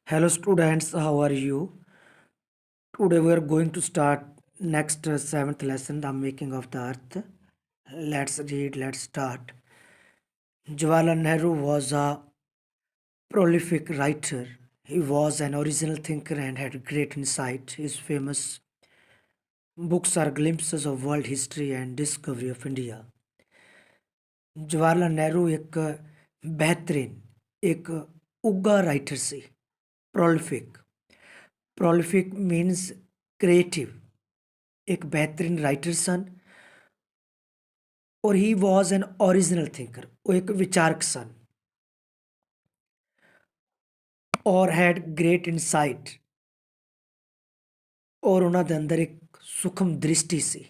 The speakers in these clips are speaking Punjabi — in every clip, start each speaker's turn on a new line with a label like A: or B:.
A: Hello students, how are you? Today we are going to start next seventh lesson, the making of the earth. Let's read, let's start. Jawaharlal Nehru was a prolific writer. He was an original thinker and had great insight. His famous books are glimpses of world history and discovery of India. Jawaharlal Nehru एक बेहतरीन एक उग्गा राइटर सी प्रोलिफिक प्रोलिफिक मीन्स क्रिएटिव एक बेहतरीन राइटर सन और he was an original thinker वो एक विचारक सन और हैड ग्रेट इनसाइट और ਉਹਨਾਂ ਦੇ ਅੰਦਰ ਇੱਕ ਸੂਖਮ ਦ੍ਰਿਸ਼ਟੀ ਸੀ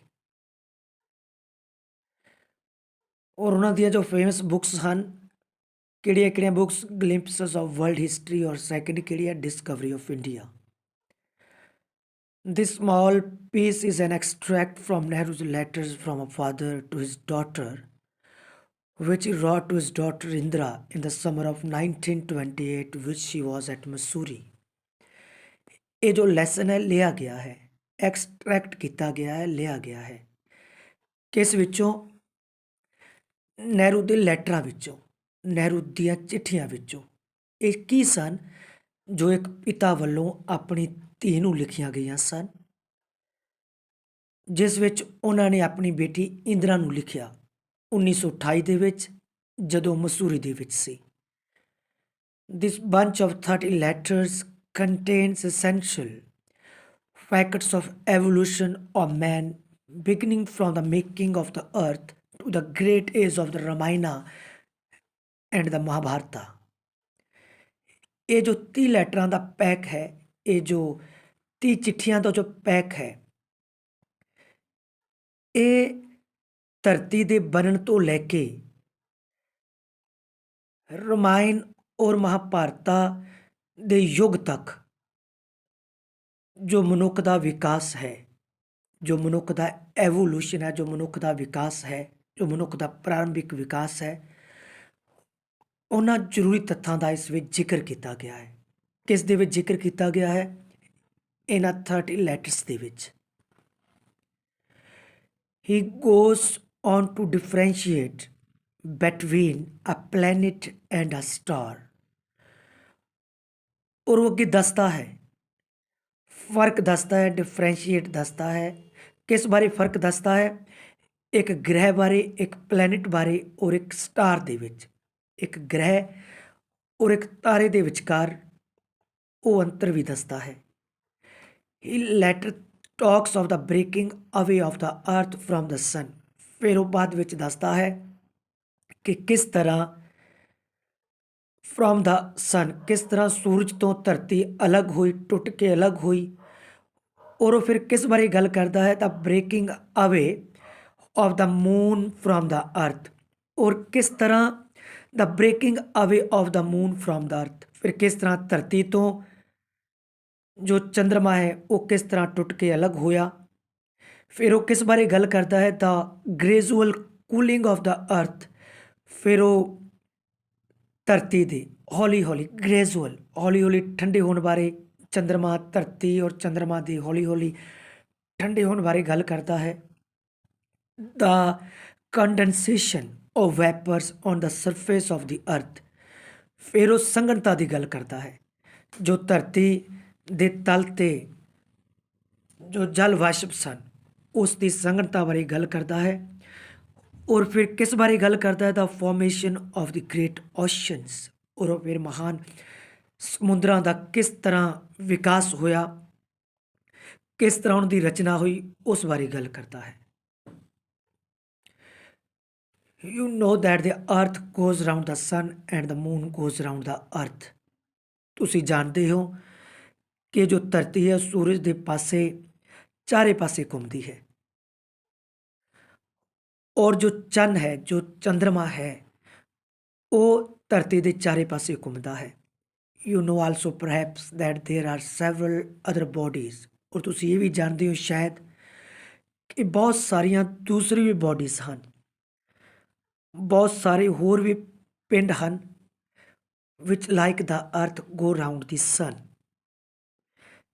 A: ਔਰ ਉਹਨਾਂ ਦੀਆਂ ਜੋ ਫੇਮਸ ਬੁੱਕਸ ਹਨ ਕਿਹੜੀਆਂ ਬੁੱਕਸ ਗਲਿੰਪਸਸ ਆਫ ਵਰਲਡ ਹਿਸਟਰੀ ਔਰ ਸੈਕੰਡ ਕਿਹੜੀ ਹੈ Discovery of India. This small piece is an extract from Nehru's letters from a father to his daughter, which he wrote to his daughter Indira in the summer of 1928, which she was at Missouri. ये जो लेसन है लिया गया है एक्सट्रैक्ट किया गया है लिया गया है किस विचों ਨਹਿਰੂ ਦੇ ਲੈਟਰਾਂ ਵਿੱਚੋਂ ਨਹਿਰੂ ਦੀਆਂ ਚਿੱਠੀਆਂ ਵਿੱਚੋਂ ਇਹ ਕੀ ਸਨ ਜੋ ਇੱਕ ਪਿਤਾ ਵੱਲੋਂ ਆਪਣੀ ਧੀ ਨੂੰ ਲਿਖੀਆਂ ਗਈਆਂ ਸਨ ਜਿਸ ਵਿੱਚ ਉਹਨਾਂ ਨੇ ਆਪਣੀ ਬੇਟੀ ਇੰਦਰਾ ਨੂੰ ਲਿਖਿਆ 1928 ਦੇ ਵਿੱਚ ਜਦੋਂ ਮਸੂਰੀ ਦੇ ਵਿੱਚ ਸੀ. This bunch of 30 letters contains essential facts of evolution of man beginning from the making of the earth to the great age of the Ramayana and the Mahabharata. ਇਹ ਜੋ 30 ਲੈਟਰਾਂ ਦਾ ਪੈਕ ਹੈ ਇਹ ਜੋ 30 ਚਿੱਠੀਆਂ ਦਾ ਜੋ ਪੈਕ ਹੈ ਇਹ ਧਰਤੀ ਦੇ ਬਣਨ ਤੋਂ ਲੈ ਕੇ ਰਮਾਇਣ ਔਰ ਮਹਾਭਾਰਤਾ ਦੇ ਯੁੱਗ ਤੱਕ ਜੋ ਮਨੁੱਖ ਦਾ ਵਿਕਾਸ ਹੈ ਜੋ ਮਨੁੱਖ ਦਾ ਐਵੋਲੂਸ਼ਨ ਹੈ ਜੋ ਮਨੁੱਖ ਦਾ ਵਿਕਾਸ ਹੈ ਜੋ ਮਨੁੱਖ ਦਾ ਪ੍ਰਾਰੰਭਿਕ ਵਿਕਾਸ ਹੈ ਉਹਨਾਂ ਜ਼ਰੂਰੀ ਤੱਥਾਂ ਦਾ ਇਸ ਵਿੱਚ ਜ਼ਿਕਰ ਕੀਤਾ ਗਿਆ ਹੈ. ਕਿਸ ਦੇ ਵਿੱਚ ਜ਼ਿਕਰ ਕੀਤਾ ਗਿਆ ਹੈ ਇਹਨਾਂ 30 ਲੈਟਰਸ ਦੇ ਵਿੱਚ. He goes on to differentiate between a planet and a star. और वो ਅੱਗੇ ਦੱਸਦਾ ਹੈ ਫਰਕ ਦੱਸਦਾ ਹੈ ਡਿਫਰੈਂਸ਼ੀਏਟ ਦੱਸਦਾ ਹੈ ਕਿਸ ਬਾਰੇ ਫਰਕ ਦੱਸਦਾ ਹੈ ਇੱਕ ਗ੍ਰਹਿ ਬਾਰੇ ਇੱਕ ਪਲੈਨਟ ਬਾਰੇ ਔਰ ਇੱਕ ਸਟਾਰ ਦੇ ਵਿੱਚ ਇੱਕ ਗ੍ਰਹਿ ਔਰ ਇੱਕ ਤਾਰੇ ਦੇ ਵਿਚਕਾਰ ਉਹ ਅੰਤਰ ਵੀ ਦੱਸਦਾ ਹੈ. He later talks of the breaking away of the earth from ਦਾ ਸਨ. ਫਿਰ ਉਹ ਬਾਅਦ ਵਿੱਚ ਦੱਸਦਾ ਹੈ ਕਿ ਕਿਸ ਤਰ੍ਹਾਂ ਫਰੋਮ ਦਾ ਸਨ ਕਿਸ ਤਰ੍ਹਾਂ ਸੂਰਜ ਤੋਂ ਧਰਤੀ ਅਲੱਗ ਹੋਈ ਟੁੱਟ ਕੇ ਅਲੱਗ ਹੋਈ ਔਰ ਉਹ ਫਿਰ ਕਿਸ ਬਾਰੇ ਗੱਲ ਕਰਦਾ ਹੈ ਤਾਂ breaking away of the moon from the earth ਔਰ ਕਿਸ ਤਰ੍ਹਾਂ ਦਾ breaking away of the moon from the earth ਫਿਰ ਕਿਸ ਤਰ੍ਹਾਂ ਧਰਤੀ ਤੋਂ ਜੋ ਚੰਦਰਮਾ ਹੈ ਉਹ ਕਿਸ ਤਰ੍ਹਾਂ ਟੁੱਟ ਕੇ ਅਲੱਗ ਹੋਇਆ. ਫਿਰ ਉਹ ਕਿਸ ਬਾਰੇ ਗੱਲ ਕਰਦਾ ਹੈ ਦਾ gradual cooling of the earth ਫਿਰ ਉਹ ਧਰਤੀ ਦੇ ਹੌਲੀ ਹੌਲੀ ਗ੍ਰੈਜੂਅਲ ਹੌਲੀ ਹੌਲੀ ਠੰਡੇ ਹੋਣ ਬਾਰੇ ਚੰਦਰਮਾ ਧਰਤੀ ਔਰ ਚੰਦਰਮਾ ਦੇ ਹੌਲੀ ਹੌਲੀ ਠੰਡੇ ਹੋਣ ਬਾਰੇ ਗੱਲ ਕਰਦਾ ਹੈ. The condensation of vapours on the surface of the earth ਫਿਰ ਉਹ ਸੰਘਣਤਾ ਦੀ ਗੱਲ ਕਰਦਾ ਹੈ ਜੋ ਧਰਤੀ ਦੇ ਤਲ 'ਤੇ ਜੋ ਜਲ ਵਾਸ਼ਪ ਸਨ ਉਸ ਦੀ ਸੰਘਣਤਾ ਬਾਰੇ ਗੱਲ ਕਰਦਾ ਹੈ. ਔਰ ਫਿਰ ਕਿਸ ਬਾਰੇ ਗੱਲ ਕਰਦਾ ਹੈ ਦਾ formation of the great oceans ਔਰ ਉਹ ਫਿਰ ਮਹਾਨ ਸਮੁੰਦਰਾਂ ਦਾ ਕਿਸ ਤਰ੍ਹਾਂ ਵਿਕਾਸ ਹੋਇਆ ਕਿਸ ਤਰ੍ਹਾਂ ਉਹਨਾਂ ਦੀ ਰਚਨਾ ਹੋਈ ਉਸ ਬਾਰੇ ਗੱਲ ਕਰਦਾ ਹੈ. You know that the earth goes round the sun and the moon goes round the earth. ਤੁਸੀਂ ਜਾਣਦੇ ਹੋ ਕਿ ਜੋ ਧਰਤੀ ਹੈ ਸੂਰਜ ਦੇ ਪਾਸੇ ਚਾਰੇ ਪਾਸੇ ਘੁੰਮਦੀ ਹੈ ਔਰ ਜੋ ਚੰਨ ਹੈ ਜੋ ਚੰਦਰਮਾ ਹੈ ਉਹ ਧਰਤੀ ਦੇ ਚਾਰੇ ਪਾਸੇ ਘੁੰਮਦਾ ਹੈ. You know also perhaps that there are several other bodies. ਔਰ ਤੁਸੀਂ ਇਹ ਵੀ ਜਾਣਦੇ ਹੋ ਸ਼ਾਇਦ ਕਿ ਬਹੁਤ ਸਾਰੀਆਂ ਦੂਸਰੀ ਵੀ ਬੋਡੀਜ਼ ਹਨ ਬਹੁਤ ਸਾਰੇ ਹੋਰ ਵੀ ਪਿੰਡ ਹਨ which like the earth go round the sun,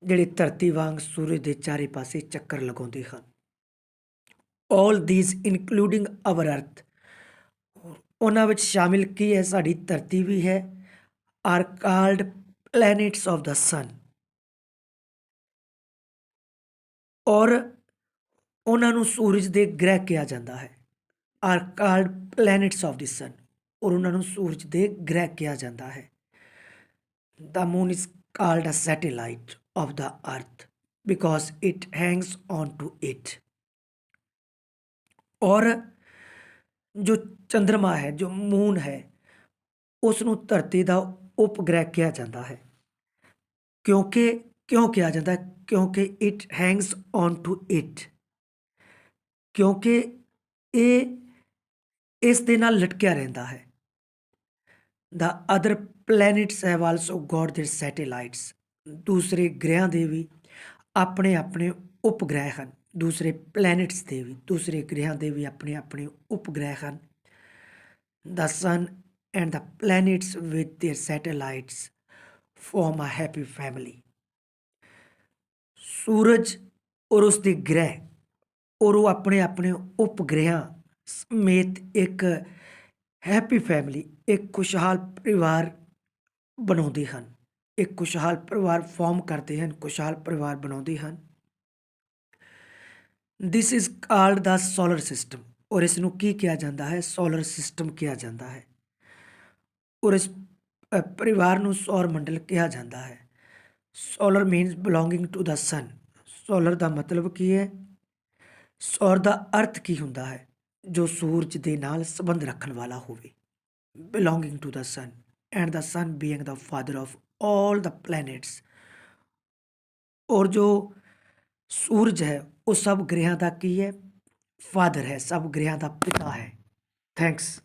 A: ਜਿਹੜੇ ਧਰਤੀ ਵਾਂਗ ਸੂਰਜ ਦੇ ਚਾਰੇ ਪਾਸੇ ਚੱਕਰ ਲਗਾਉਂਦੇ ਹਨ। all these including our earth, ਉਹਨਾਂ ਵਿੱਚ ਸ਼ਾਮਿਲ ਕੀ ਹੈ, ਸਾਡੀ ਧਰਤੀ ਵੀ ਹੈ, are called planets of the sun, ਔਰ ਉਹਨਾਂ ਨੂੰ ਸੂਰਜ ਦੇ ਗ੍ਰਹਿ ਕਿਹਾ ਜਾਂਦਾ ਹੈ। are called planets of the sun, ਔਰ ਉਹਨਾਂ ਨੂੰ ਸੂਰਜ ਦੇ ਗ੍ਰਹਿ ਕਿਹਾ ਜਾਂਦਾ ਹੈ। the moon is called a satellite of the earth because it hangs on to it, ਔਰ ਜੋ ਚੰਦਰਮਾ ਹੈ, ਜੋ ਮੂਨ ਹੈ, ਉਸ ਨੂੰ ਧਰਤੀ ਦਾ ਉਪਗ੍ਰਹਿ ਕਿਹਾ ਜਾਂਦਾ ਹੈ। ਕਿਉਂ ਕਿਹਾ ਜਾਂਦਾ ਹੈ? ਕਿਉਂਕਿ it hangs on to it, ਕਿਉਂਕਿ ਇਹ ਇਸ ਦੇ ਨਾਲ ਲਟਕਿਆ ਰਹਿੰਦਾ ਹੈ। The other planets have also got their satellites, ਦੂਸਰੇ ਗ੍ਰਹਿਆਂ ਦੇ ਵੀ ਆਪਣੇ ਆਪਣੇ ਉਪਗ੍ਰਹਿ ਹਨ। ਦੂਸਰੇ ਪਲੈਨਟਸ ਦੇ ਵੀ, ਦੂਸਰੇ ਗ੍ਰਹਿਆਂ ਦੇ ਵੀ ਆਪਣੇ ਆਪਣੇ ਉਪਗ੍ਰਹਿ ਹਨ। The sun and the planets with their satellites form a happy family, ਸੂਰਜ ਔਰ ਉਸ ਦੇ ਗ੍ਰਹਿ ਔਰ ਉਹ ਆਪਣੇ ਆਪਣੇ ਉਪਗ੍ਰਹਿਆਂ ਸਮੇਤ ਇੱਕ ਹੈਪੀ ਫੈਮਿਲੀ, ਇੱਕ ਖੁਸ਼ਹਾਲ ਪਰਿਵਾਰ ਬਣਾਉਂਦੇ ਹਨ, ਇੱਕ ਖੁਸ਼ਹਾਲ ਪਰਿਵਾਰ ਫਾਰਮ ਕਰਦੇ ਹਨ, ਖੁਸ਼ਹਾਲ ਪਰਿਵਾਰ ਬਣਾਉਂਦੇ ਹਨ। This is called the solar system, ਔਰ ਇਸ ਨੂੰ ਕੀ ਕਿਹਾ ਜਾਂਦਾ ਹੈ? ਸੋਲਰ ਸਿਸਟਮ ਕਿਹਾ ਜਾਂਦਾ ਹੈ। ਔਰ ਇਸ ਪਰਿਵਾਰ ਨੂੰ ਸੌਰ ਮੰਡਲ ਕਿਹਾ ਜਾਂਦਾ ਹੈ। Solar means belonging to the sun, solar ਦਾ ਮਤਲਬ ਕੀ ਹੈ? ਸੌਰ ਦਾ ਅਰਥ ਕੀ ਹੁੰਦਾ ਹੈ? ਜੋ ਸੂਰਜ ਦੇ ਨਾਲ ਸੰਬੰਧ ਰੱਖਣ ਵਾਲਾ ਹੋਵੇ। Belonging to the sun and the sun being the father of all the planets, ਔਰ ਜੋ ਸੂਰਜ ਹੈ ਉਹ ਸਭ ਗ੍ਰਹਿਆਂ ਦਾ ਕੀ ਹੈ? ਫਾਦਰ ਹੈ, ਸਭ ਗ੍ਰਹਿਆਂ ਦਾ ਪਿਤਾ ਹੈ। ਥੈਂਕਸ।